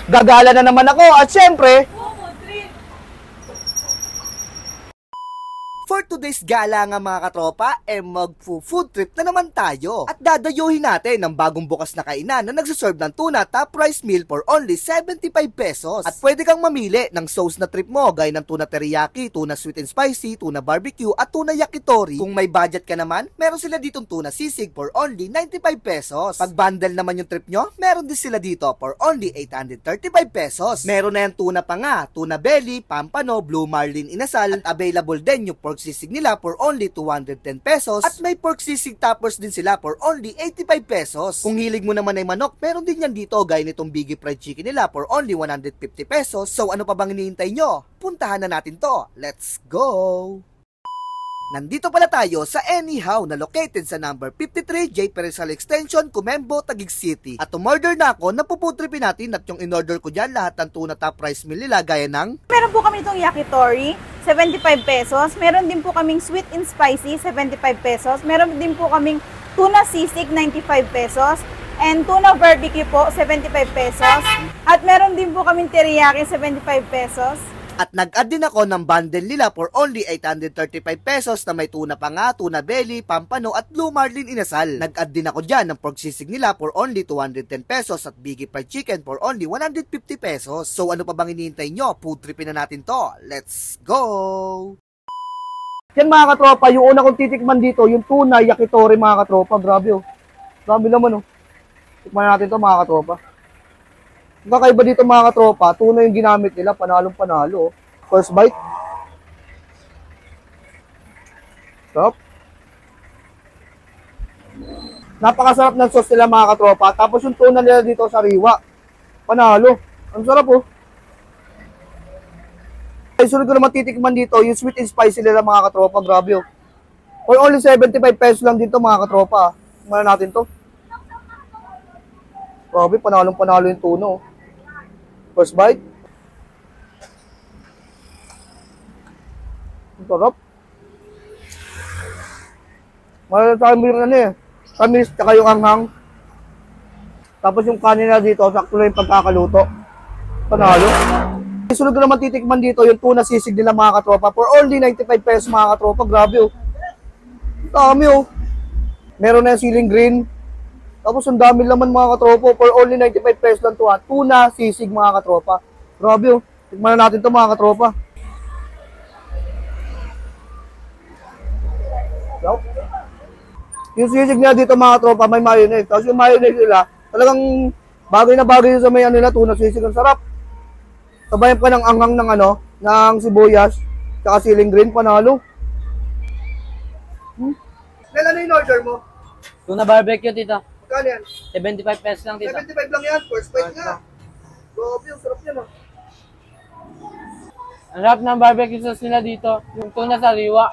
Gagala na naman ako at syempre, for today's gala nga mga katropa, mag-food trip na naman tayo. At dadayuhin natin ang bagong bukas na kainan na nagsaserve ng tuna top price meal for only 75 pesos. At pwede kang mamili ng sauce na trip mo gaya ng tuna teriyaki, tuna sweet and spicy, tuna barbecue at tuna yakitori. Kung may budget ka naman, meron sila ditong tuna sisig for only 95 pesos. Pag bundle naman yung trip nyo, meron din sila dito for only 835 pesos. Meron na yung tuna pa nga, tuna belly, pampano, blue marlin inasal, at available din yung pork sisig nila for only 210 pesos at may pork sisig toppers din sila for only 85 pesos. Kung hilig mo naman ay manok, meron din yan dito gaya nitong Biggie Fried Chicken nila for only 150 pesos. So ano pa bang hinihintay nyo? Puntahan na natin to. Let's go! Nandito pala tayo sa Anyhow na located sa number 53 J. Perizal Extension, Comembo, Taguig City. At umorder na ako, napuputripin natin at yung in-order ko dyan lahat ng tuna top price meal nila gaya ng... Meron po kami itong yakitori, 75 pesos. Meron din po kaming sweet and spicy, 75 pesos. Meron din po kaming tuna sisig, 95 pesos. And tuna barbecue po, 75 pesos. At meron din po kaming teriyaki, 75 pesos. At nag-add din ako ng bundle nila for only 835 pesos na may tuna pa nga, tuna belly, pampano at blue marlin inasal. Nag-add din ako dyan ng pork sisig nila for only 210 pesos at Biggie Fried Chicken for only 150 pesos. So ano pa bang hinihintay nyo? Food tripin na natin to. Let's go! Yan mga katropa, yung una kong titikman dito, yung tuna yakitori mga katropa. Grabe oh. Grabe naman oh. Tikman natin to mga katropa. Kakaiba dito mga katropa, tuna yung ginamit nila, panalong panalo. First bite. Sarap. Napakasarap ng sauce nila mga katropa. Tapos yung tuna nila dito sa riwa. Panalo. Ang sarap oh. Ay, sunod ko naman titikman dito, yung sweet and spicy nila mga katropa. Grabe oh. For only 75 pesos lang dito mga katropa. Tingnan natin to. Grabe, panalong panalo yung tuna oh. First bite. Ang sarap. Malalatakin mo yung ano eh. Tamis, tsaka yung anghang. Tapos yung kanina dito, sakto na yung pagkakaluto. Panalo. Sunod ko naman titikman dito, yung tuna sisig nila mga katropa. For only 95 pesos mga katropa. Grabe oh. Dami oh. Meron na yung ceiling green. Tapos ang dami laman mga katropa, for only 95 pesos lang to ha. Tuna, sisig mga katropa. Grabe oh. Tikman na natin to mga katropa. So, yung sisig nila dito mga katropa, may mayonnaise. Tapos yung mayonnaise nila, talagang bagay na bagay sa may ano nila, tuna, sisig. Ang sarap. Sabayan pa ng anghang ng ano, ng sibuyas, tsaka ceiling green, panalo. Kailan yung order mo? Tuna barbecue, tita. Kano yan? 75 pesos lang, tita. 75 lang yan, first bite nga. Grabe, ang sarap yan ah. Ang sarap ng barbecue sauce nila dito. Yung tuna sa riwa.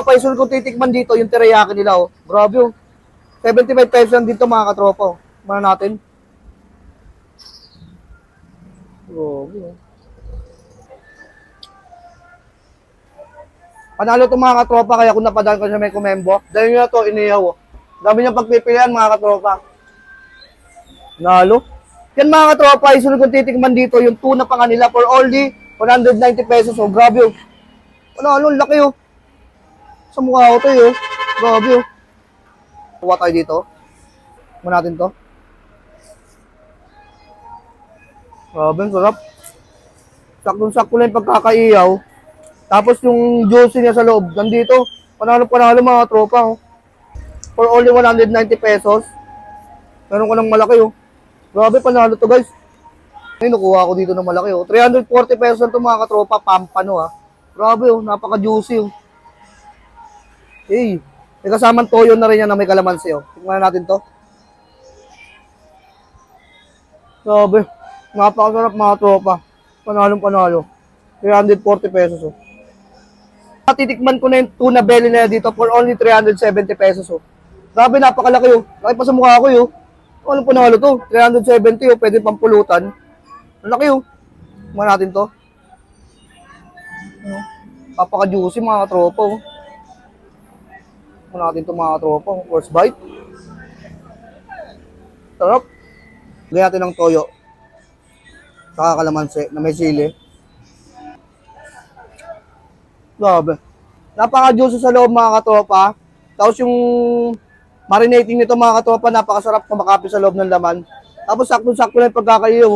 Paisul kong titikman dito, yung teriyaki nila oh. Grabe oh. 75 pesos lang dito mga katropa oh. Mana natin. Grabe oh. Panalo itong mga katropa, kaya kung napadaan ko sa may Comembo, dahil nyo na ito, iniyaw oh. Dami niyang pagpipilian mga katropa. Nalo. Yan mga katropa, isunod kong titikman dito yung tuna pa nga nila for only 190 pesos. Oh, grabe oh. Panalo, laki oh. Sa mukha ko to oh. Grabe oh. Kuha tayo dito. Kuha natin to. Grabe, sarap. Sakto-sakto lang yung pagkakaiyaw. Tapos yung juicy niya sa loob, nandito. Panalo mga tropa oh. For only 190 pesos. Meron ko ng malaki oh. Grabe, panalo to guys. Ngayon, nakuha ko dito ng malaki oh. 340 pesos lang to mga katropa. Pampano ah. Grabe oh, napaka-juicy oh. Hey, may kasamang toyo na rin yan na may kalamansi oh. Tingnan natin to. Grabe, napakasarap mga tropa. Panalo. 340 pesos oh. Titikman ko na yung tuna belly na dito for only 370 pesos oh. Grabe, napakalaki oh. Laki pa sa mukha ko oh. Anong panalo to? 370 oh, pwede pampulutan. Ang laki oh. Tingnan natin to. Napaka-juicy mga tropa oh. Tingnan natin to mga tropa oh. First bite. Sarap. Lagyan natin ng toyo. Saka kalamansi na may sili. Grabe. Napaka-juicy sa loob mga katropa. Tapos yung marinating nito mga katropa, napakasarap kumakapit sa loob ng laman. Tapos sakto-sakto na yung pagkakayo.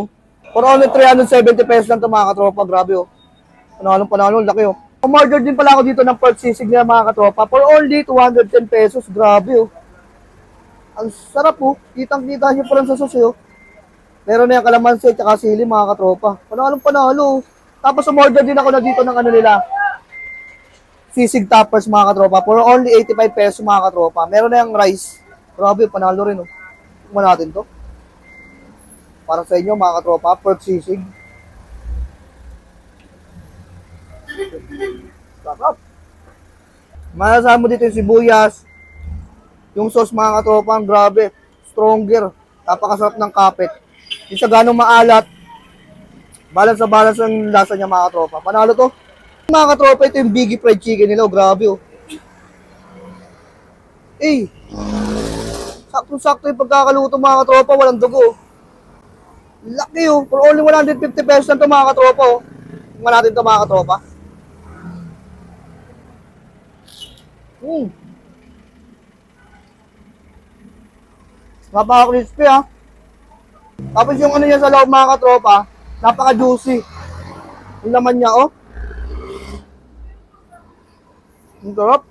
For only 370 pesos lang ito mga katropa. Grabe oh. Panalong, laki oh. Umorder din pala ako dito ng pork sisig nila mga katropa. For only 210 pesos. Grabe oh. Ang sarap oh. Kitang-kita nyo pa lang sa sauce oh. Meron na yung kalamansi at saka sili mga katropa. Panalo. Tapos umorder din ako na dito ng ano nila. Sisig toppers mga katropa. For only 85 pesos mga katropa. Meron na yung rice. Grabe, panalo rin oh. Tingnan natin to. Para sa inyo mga katropa, pork sisig. Sarap. Masasabi mo dito yung sibuyas. Yung sauce mga katropa, grabe. Stronger. Napakasarap ng kapit. Hindi siya ganong maalat. Balance na balance ang lasa niya mga katropa. Panalo to. Mga katropa, ito yung Biggie fried chicken nila. Grabe oh. Eh. Sakto-sakto yung pagkakaluto mga katropa. Walang dugo. Laki oh. For only 150 pesos lang ito mga katropa oh. Tingnan natin ito mga katropa. Napaka-crispy ha. Tapos yung ano niya sa loob mga katropa, napaka-juicy. Yung laman niya oh. Ang sarap.